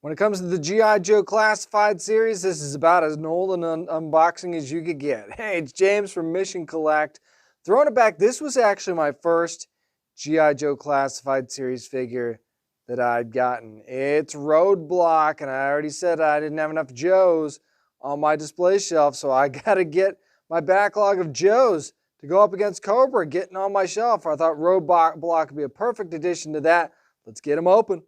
When it comes to the G.I. Joe Classified series, this is about as old an unboxing as you could get. Hey, it's James from Mission Collect. Throwing it back, this was actually my first G.I. Joe Classified series figure that I'd gotten. It's Roadblock, and I already said I didn't have enough Joes on my display shelf, so I gotta get my backlog of Joes to go up against Cobra getting on my shelf. I thought Roadblock would be a perfect addition to that. Let's get them open.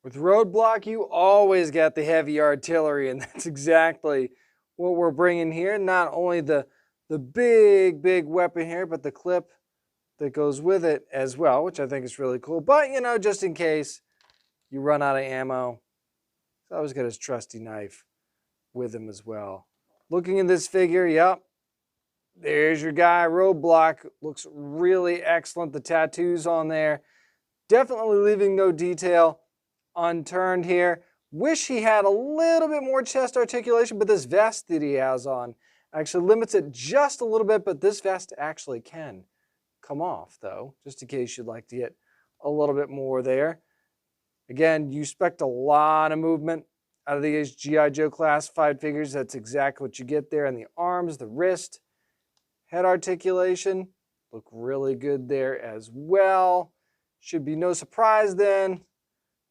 With Roadblock, you always got the heavy artillery, and that's exactly what we're bringing here. Not only the big weapon here, but the clip that goes with it as well, which I think is really cool. But, you know, just in case you run out of ammo, he's always got his trusty knife with him as well. Looking at this figure, yep, there's your guy, Roadblock. Looks really excellent. The tattoos on there, definitely leaving no detail unturned here. Wish he had a little bit more chest articulation, but this vest that he has on actually limits it just a little bit, but this vest actually can come off though, just in case you'd like to get a little bit more there. Again, you expect a lot of movement out of these G.I. Joe Classified figures. That's exactly what you get there in the arms, the wrist, head articulation. Look really good there as well. Should be no surprise then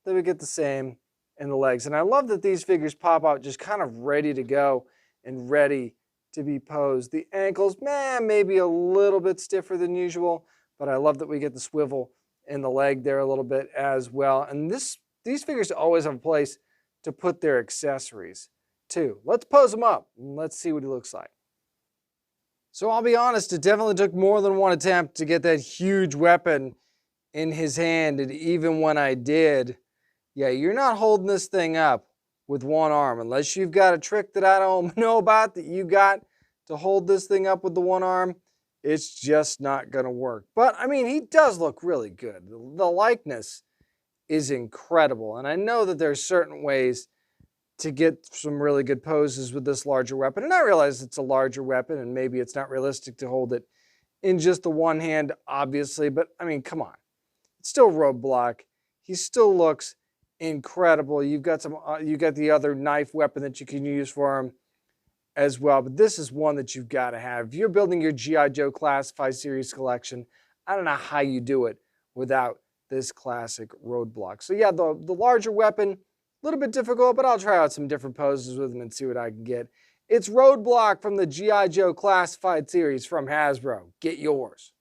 that we get the same in the legs. And I love that these figures pop out just kind of ready to go and ready to be posed. The ankles, maybe a little bit stiffer than usual, but I love that we get the swivel in the leg there a little bit as well. And these figures always have a place to put their accessories too. Let's pose them up and let's see what he looks like. So I'll be honest, it definitely took more than one attempt to get that huge weapon in his hand, and even when I did, yeah, you're not holding this thing up with one arm unless you've got a trick that I don't know about that you got to hold this thing up with the one arm. It's just not going to work. But, I mean, he does look really good. The likeness is incredible, and I know that there's certain ways to get some really good poses with this larger weapon, and I realize it's a larger weapon, and maybe it's not realistic to hold it in just the one hand, obviously, but, I mean, come on. It's still Roadblock. He still looks incredible. You've got the other knife weapon that you can use for him as well, but this is one that you've got to have. If you're building your G.I. Joe Classified Series collection, I don't know how you do it without this classic Roadblock. So yeah, the larger weapon, a little bit difficult, but I'll try out some different poses with him and see what I can get. It's Roadblock from the G.I. Joe Classified Series from Hasbro. Get yours.